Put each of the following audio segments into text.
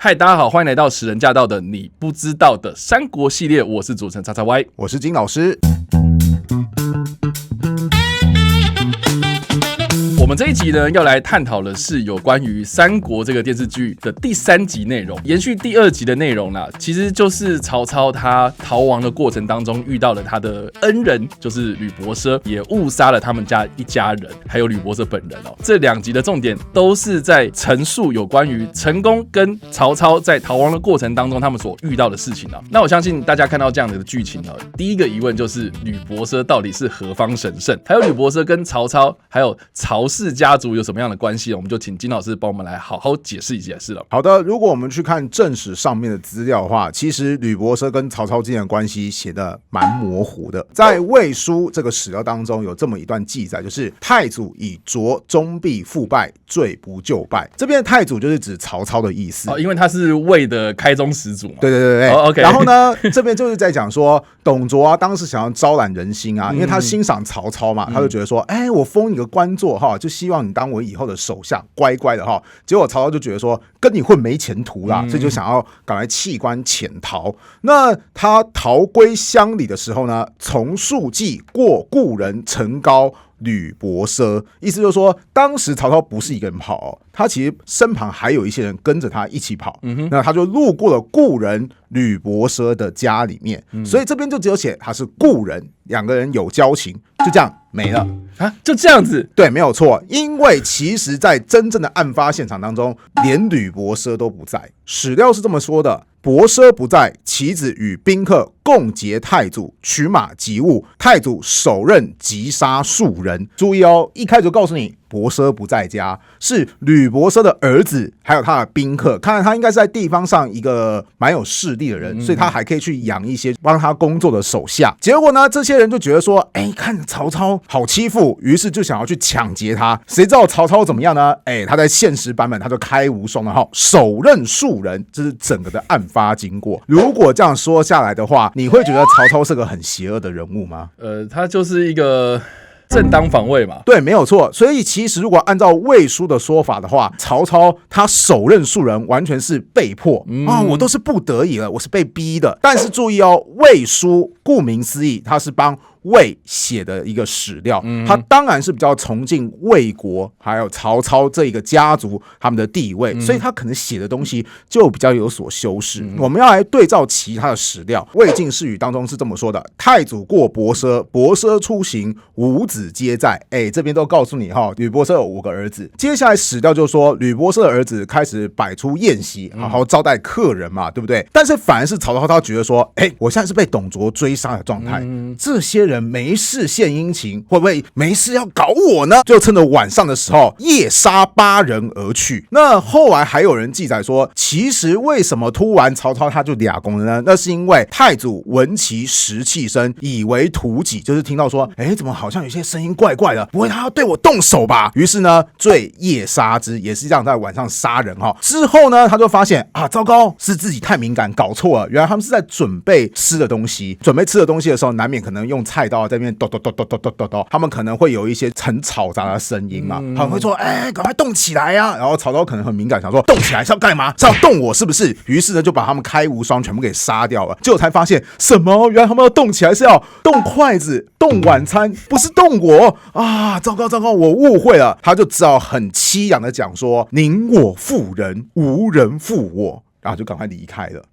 嗨，大家好，欢迎来到10人驾到的你不知道的三国系列，我是主持人叉叉 Y， 我是金老师。我们这一集呢，要来探讨的是有关于《三国》这个电视剧的第3集内容，延续第2集的内容啦。其实就是曹操他逃亡的过程当中遇到了他的恩人，就是吕伯奢，也误杀了他们家一家人，还有吕伯奢本人哦。这2集的重点都是在陈述有关于陈宫跟曹操在逃亡的过程当中他们所遇到的事情啊。那我相信大家看到这样的剧情呢，第一个疑问就是吕伯奢到底是何方神圣？还有吕伯奢跟曹操还有曹氏家族有什么样的关系？我们就请金老师帮我们来好好解释一解释了。好的，如果我们去看正史上面的资料的话，其实吕伯奢跟曹操之间的关系写得蛮模糊的。在魏书这个史料当中有这么一段记载，就是太祖以卓终必复败，罪不就败。这边的太祖就是指曹操的意思，因为他是魏的开宗始祖嘛。对对对对、OK。然后呢，这边就是在讲说董卓啊，当时想要招揽人心啊，因为他欣赏曹操嘛，他就觉得说，我封你个官做哈，就希望你当我以后的手下，乖乖的哈。结果曹操就觉得说，跟你混没前途啦，所以就想要赶快弃官潜逃。那他逃归乡里的时候呢，从数骑过故人陈高、吕伯奢，意思就是说，当时曹操不是一个人跑，他其实身旁还有一些人跟着他一起跑。那他就路过了故人吕伯奢的家里面，所以这边就只有写他是故人，两个人有交情，就这样没了啊，就这样子？对，没有错。因为其实，在真正的案发现场当中，连吕伯奢都不在。史料是这么说的：伯奢不在，其子与宾客共劫太祖，取马及物，太祖手刃击杀数人。注意哦，一开始就告诉你伯奢不在家，是吕伯奢的儿子还有他的宾客。看来他应该是在地方上一个蛮有势力的人，所以他还可以去养一些帮他工作的手下。结果呢，这些人就觉得说，看曹操好欺负，于是就想要去抢劫他。谁知道曹操怎么样呢？他在现实版本他就开无双了，手刃数人，这是整个的案发经过。如果这样说下来的话，你会觉得曹操是个很邪恶的人物吗？他就是一个正当防卫嘛。对，没有错。所以其实如果按照魏书的说法的话，曹操他手刃数人完全是被迫我都是不得已了，我是被逼的。但是注意哦，魏书顾名思义，他是帮魏写的一个史料，他当然是比较崇敬魏国还有曹操这一个家族他们的地位，所以他可能写的东西就比较有所修饰。我们要来对照其他的史料，魏晋世语当中是这么说的：太祖过伯奢，伯奢出行，五子皆在。这边都告诉你哈，吕伯奢有5个儿子。接下来史料就说，吕伯奢的儿子开始摆出宴席，好好招待客人嘛，对不对？但是反而是曹操，他觉得说，我现在是被董卓追杀的状态，这些人没事献殷勤，会不会没事要搞我呢？就趁着晚上的时候夜杀8人而去。那后来还有人记载说，其实为什么突然曹操他就俩公了呢？那是因为太祖闻其食气声，以为屠己，就是听到说，怎么好像有些声音怪怪的，不会他要对我动手吧？于是呢，罪夜杀之，也是这样在晚上杀人哈。之后呢，他就发现糟糕，是自己太敏感，搞错了。原来他们是在准备吃的东西，准备吃的东西的时候，难免可能用菜刀在那边咚咚咚咚咚咚咚咚，他们可能会有一些很嘈杂的声音嘛，他们会说，赶快动起来啊！然后曹操可能很敏感，想说动起来是要干嘛？是要动我是不是？于是呢，就把他们开无双全部给杀掉了。结果才发现什么？原来他们要动起来是要动筷子、动晚餐，不是动我啊！糟糕糟糕，我误会了。他就只好很凄凉的讲说：“宁我负人，无人负我。”然后就赶快离开了。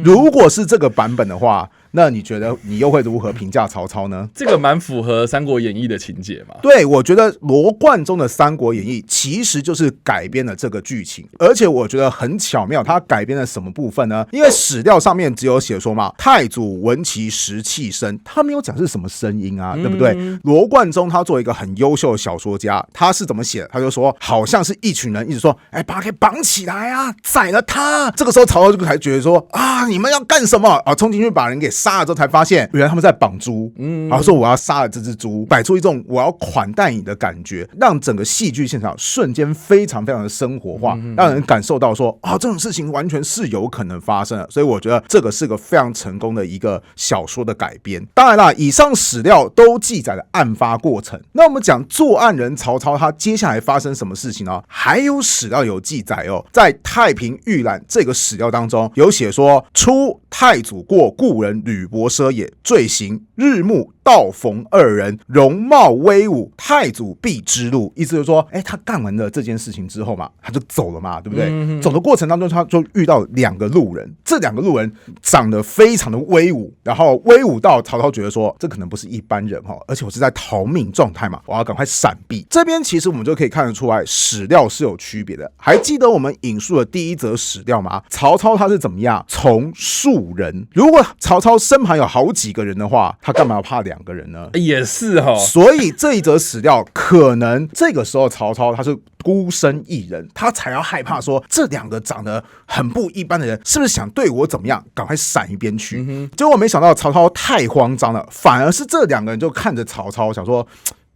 如果是这个版本的话，那你觉得你又会如何评价曹操呢？这个蛮符合《三国演义》的情节嘛。对，我觉得罗贯中的《三国演义》其实就是改编了这个剧情，而且我觉得很巧妙。他改编了什么部分呢？因为史料上面只有写说嘛，太祖闻其食气声，他没有讲是什么声音啊，对不对？罗贯中他作为一个很优秀的小说家，他是怎么写的？他就说，好像是一群人一直说，把他给绑起来啊，宰了他。这个时候曹操就才觉得说，你们要干什么？冲进去把人给杀了之后才发现，原来他们在绑猪，然后说我要杀了这只猪，摆出一种我要款待你的感觉，让整个戏剧现场瞬间非常非常的生活化，让人感受到说这种事情完全是有可能发生的。所以我觉得这个是个非常成功的一个小说的改编。当然啦，以上史料都记载了案发过程。那我们讲作案人曹操他接下来发生什么事情呢？还有史料有记载在太平御览这个史料当中有写说，初太祖过故人吕伯奢也，罪行日暮道逢二人，容貌威武，太祖必之路。意思就是说，他干完了这件事情之后嘛，他就走了嘛，对不对？走的过程当中，他就遇到2个路人，这2个路人长得非常的威武，然后威武到曹操觉得说，这可能不是一般人而且我是在逃命状态嘛，我要赶快闪避。这边其实我们就可以看得出来，史料是有区别的。还记得我们引述的第一则史料吗？曹操他是怎么样？从数人。如果曹操身旁有好几个人的话，他干嘛要怕2个人呢？也是所以这一则史料可能这个时候曹操他是孤身一人，他才要害怕说这2个长得很不一般的人是不是想对我怎么样，赶快闪一边去。结果没想到曹操太慌张了，反而是这2个人就看着曹操想说，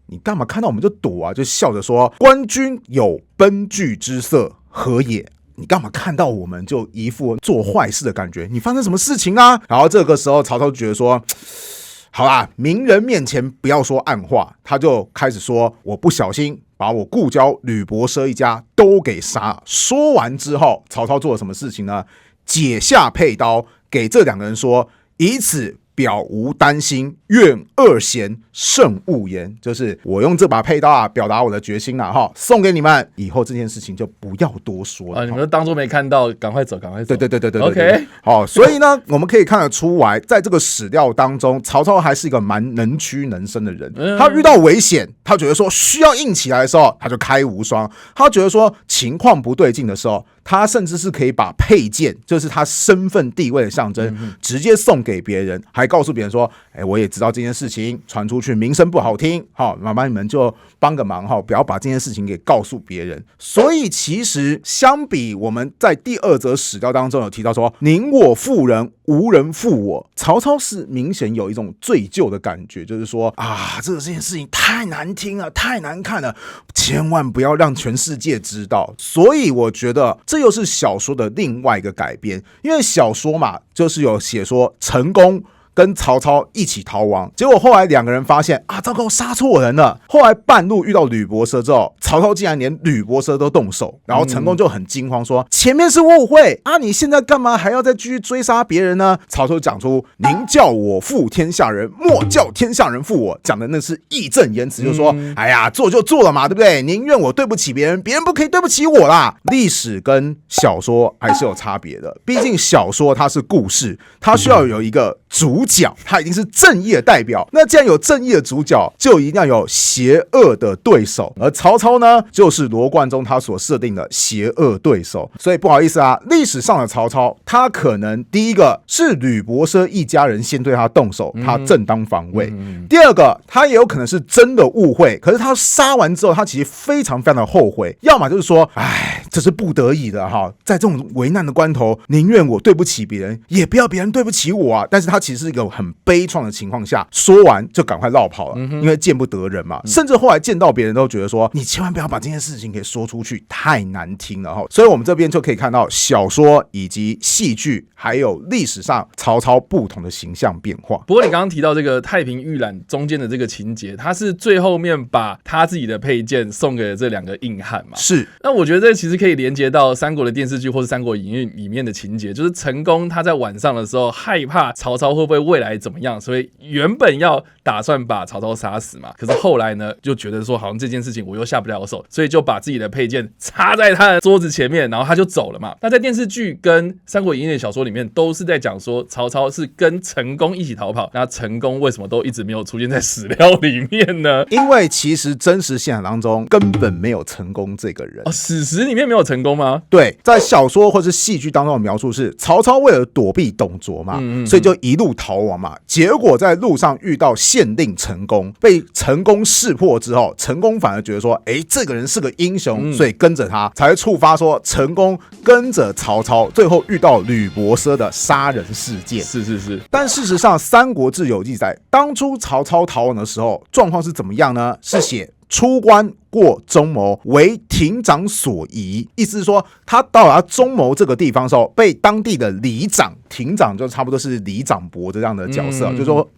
你干嘛看到我们就躲啊？就笑着说，官军有奔惧之色，何也？你干嘛看到我们就一副做坏事的感觉？你发生什么事情啊？然后这个时候曹操觉得说，好啦，明人面前不要说暗话，他就开始说，我不小心把我故交吕伯奢一家都给杀了。说完之后，曹操做了什么事情呢？解下佩刀给这2个人说，以此表无担心，愿二贤慎勿言。就是我用这把佩刀表达我的决心了送给你们，以后这件事情就不要多说了。你们就当作没看到，赶快走，赶快走。对 OK。所以呢，我们可以看得出来，在这个史料当中，曹操还是一个蛮能屈能伸的人。他遇到危险，他觉得说需要硬起来的时候，他就开无双；他觉得说情况不对劲的时候，他甚至是可以把佩剑，就是他身份地位的象征，直接送给别人，还告诉别人说，我也知道这件事情传出去名声不好听，麻烦你们就帮个忙不要把这件事情给告诉别人。所以其实相比我们在第2则史料当中有提到说，宁我负人，无人负我，曹操是明显有一种罪疚的感觉，就是说这件事情太难听了，太难看了，千万不要让全世界知道。所以我觉得这又是小说的另外一个改编，因为小说嘛，就是有写说成功跟曹操一起逃亡，结果后来2个人发现糟糕，杀错人了。后来半路遇到吕伯奢之后，曹操竟然连吕伯奢都动手，然后成功就很惊慌说，前面是误会你现在干嘛还要再继续追杀别人呢？曹操讲出，宁叫我负天下人，莫叫天下人负我，讲的那是义正言辞，就是说做就做了嘛，对不对？宁愿我对不起别人，别人不可以对不起我啦。历史跟小说还是有差别的，毕竟小说它是故事，它需要有一个主角，他一定是正义的代表。那既然有正义的主角，就一定要有邪恶的对手，而曹操呢，就是罗贯中他所设定的邪恶对手。所以不好意思历史上的曹操，他可能第一个是吕伯奢一家人先对他动手，他正当防卫；第二个，他也有可能是真的误会，可是他杀完之后，他其实非常非常的后悔，要么就是说，这是不得已的在这种危难的关头，宁愿我对不起别人，也不要别人对不起我但是他其实是一个很悲怆的情况下，说完就赶快落跑了，因为见不得人嘛。甚至后来见到别人都觉得说，你千万不要把这件事情给说出去，太难听了所以我们这边就可以看到小说以及戏剧还有历史上曹操不同的形象变化。不过你刚刚提到这个太平御览中间的这个情节，他是最后面把他自己的佩剑送给了这2个硬汉嘛？是。那我觉得这其实可以连接到三国的电视剧或是三国演义里面的情节，就是成功他在晚上的时候害怕曹操会不会未来怎么样，所以原本要打算把曹操杀死嘛，可是后来呢就觉得说好像这件事情我又下不了手，所以就把自己的佩剑插在他的桌子前面，然后他就走了嘛。那在电视剧跟三国演义的小说里面都是在讲说曹操是跟成功一起逃跑，那成功为什么都一直没有出现在史料里面呢？因为其实真实现场当中根本没有成功这个人史实里面没有成功吗？对，在小说或是戏剧当中的描述是曹操为了躲避董卓嘛，所以就一路逃逃亡嘛，结果在路上遇到县令陈宫，被陈宫识破之后，陈宫反而觉得说，这个人是个英雄，所以跟着他，才会触发说陈宫跟着曹操，最后遇到吕伯奢的杀人事件。是。但事实上，《三国志》有记载，当初曹操逃亡的时候，状况是怎么样呢？是写出关过中牟，为亭长所疑，意思是说，他到达中牟这个地方的时候，被当地的里长，亭长就差不多是里长伯这样的角色，就说，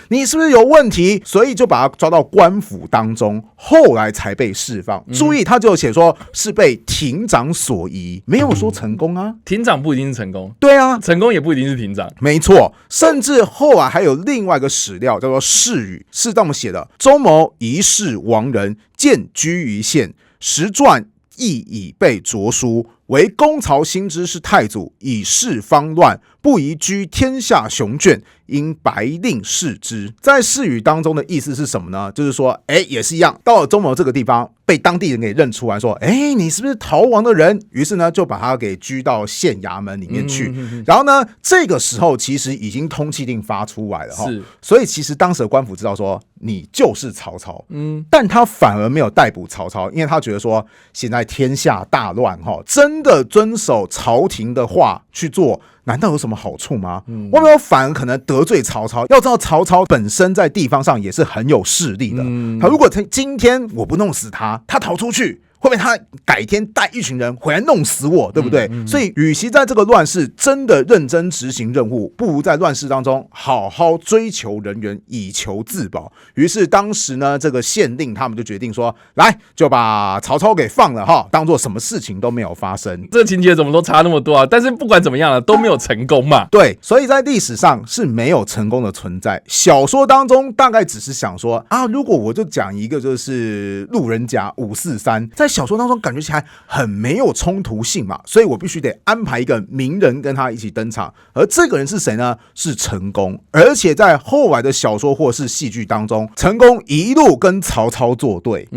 你是不是有问题？所以就把他抓到官府当中，后来才被释放。注意，他就写说是被亭长所疑，没有说成功啊。亭长不一定是成功，对啊，成功也不一定是亭长，没错。甚至后来还有另外一个史料叫做世语，是这么写的：周牟一世亡人，见居于县，时传亦已被着书，为公曹兴之是太祖，以事方乱，不宜居天下雄眷，因白令视之。在世语当中的意思是什么呢？就是说，也是一样，到了中牟这个地方，被当地人给认出来说，你是不是逃亡的人？于是呢，就把他给拘到县衙门里面去。然后呢，这个时候其实已经通缉令发出来了，所以其实当时的官府知道说你就是曹操，但他反而没有逮捕曹操，因为他觉得说现在天下大乱，真的遵守朝廷的话去做，难道有什么好处吗？我们反而可能得罪曹操。要知道曹操本身在地方上也是很有势力的，他如果今天我不弄死他，他逃出去，会不会他改天带一群人回来弄死我，对不对？所以与其在这个乱世真的认真执行任务，不如在乱世当中好好追求人员，以求自保。于是当时呢，这个县令他们就决定说，来就把曹操给放了哈，当做什么事情都没有发生。这情节怎么都差那么多啊？但是不管怎么样了，都没有成功嘛。对，所以在历史上是没有成功的存在。小说当中大概只是想说啊，如果我就讲一个就是路人甲543，在小说当中感觉起来很没有冲突性嘛，所以我必须得安排一个名人跟他一起登场。而这个人是谁呢？是陈宫。而且在后来的小说或是戏剧当中，陈宫一路跟曹操作对，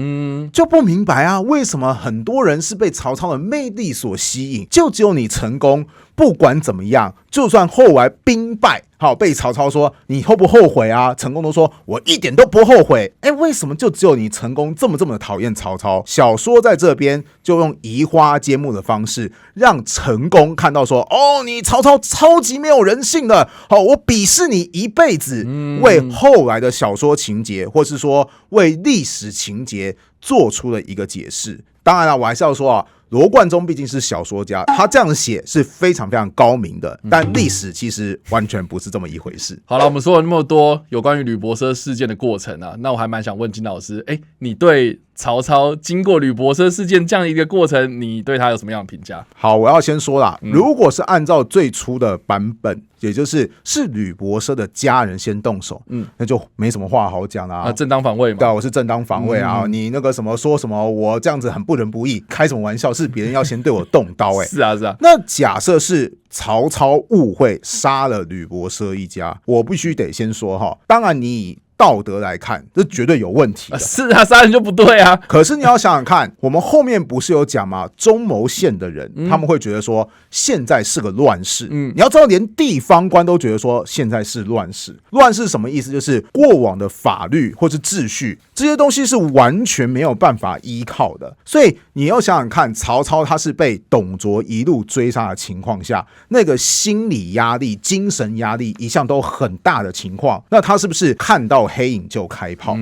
就不明白啊，为什么很多人是被曹操的魅力所吸引，就只有你陈宫不管怎么样，就算后来兵败，被曹操说你后不后悔啊？陈宫都说我一点都不后悔。为什么就只有你陈宫这么的讨厌曹操？小说在这边就用移花接木的方式，让陈宫看到说，你曹操超级没有人性的，我鄙视你一辈子，为后来的小说情节，或是说为历史情节做出了一个解释。当然了，我还是要说啊，罗贯中毕竟是小说家，他这样写是非常非常高明的，但历史其实完全不是这么一回事。好了，我们说了那么多有关于吕伯奢事件的过程啊，那我还蛮想问金老师，你对曹操经过吕伯奢事件这样一个过程，你对他有什么样的评价？好，我要先说啦，如果是按照最初的版本，也就是吕伯奢的家人先动手，那就没什么话好讲啦。正当防卫嘛。对，我是正当防卫啊，你那个什么说什么我这样子很不仁不义，开什么玩笑？是别人要先对我动刀是啊。那假设是曹操误会杀了吕伯奢一家，我必须得先说哈，当然你以道德来看，这绝对有问题的。是啊，杀人就不对啊。可是你要想想看，我们后面不是有讲吗？中牟县的人，他们会觉得说现在是个乱世。你要知道，连地方官都觉得说现在是乱世。乱世什么意思？就是过往的法律或是秩序这些东西是完全没有办法依靠的。所以你要想想看，曹操他是被董卓一路追杀的情况下，那个心理压力、精神压力一向都很大的情况，那他是不是看到黑影就开炮？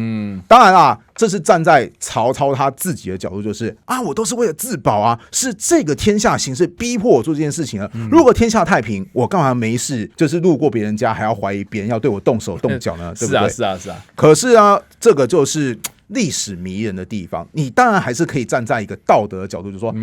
当然啦，这是站在曹操他自己的角度，就是啊，我都是为了自保啊，是这个天下形势逼迫我做这件事情了。如果天下太平，我干嘛没事就是路过别人家还要怀疑别人要对我动手动脚呢？对不对？是啊。可是啊，这个就是历史迷人的地方，你当然还是可以站在一个道德的角度，就说，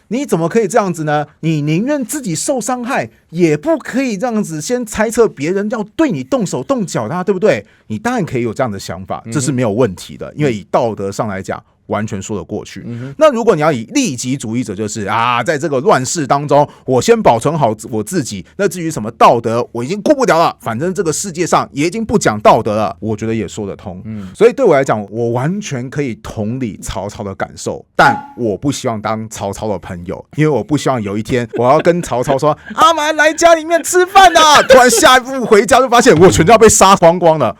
你怎么可以这样子呢？你宁愿自己受伤害，也不可以这样子先猜测别人要对你动手动脚的，对不对？你当然可以有这样的想法，这是没有问题的，因为以道德上来讲，完全说得过去。那如果你要以利己主义者，就是在这个乱世当中，我先保存好我自己，那至于什么道德，我已经顾不了了，反正这个世界上也已经不讲道德了，我觉得也说得通。所以对我来讲，我完全可以同理曹操的感受，但我不希望当曹操的朋友，因为我不希望有一天我要跟曹操说阿蛮来家里面吃饭啊，突然下一步回家就发现我全家被杀光光了。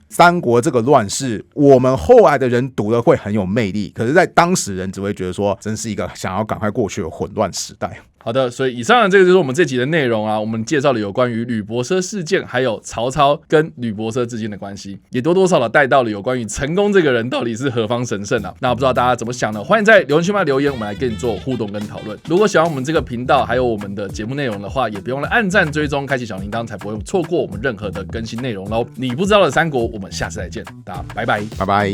三国这个乱世，我们后来的人读了会很有魅力，可是在当时人只会觉得说，真是一个想要赶快过去的混乱时代。好的，所以以上的这个就是我们这集的内容啊。我们介绍了有关于吕伯奢事件，还有曹操跟吕伯奢之间的关系，也多多少少带到了有关于成功这个人到底是何方神圣啊。那不知道大家怎么想呢？欢迎在留言区留言，我们来跟你做互动跟讨论。如果喜欢我们这个频道还有我们的节目内容的话，也不用来按赞追踪，开启小铃铛，才不会错过我们任何的更新内容喽。你不知道的三国，我们下次再见，大家拜拜，拜拜。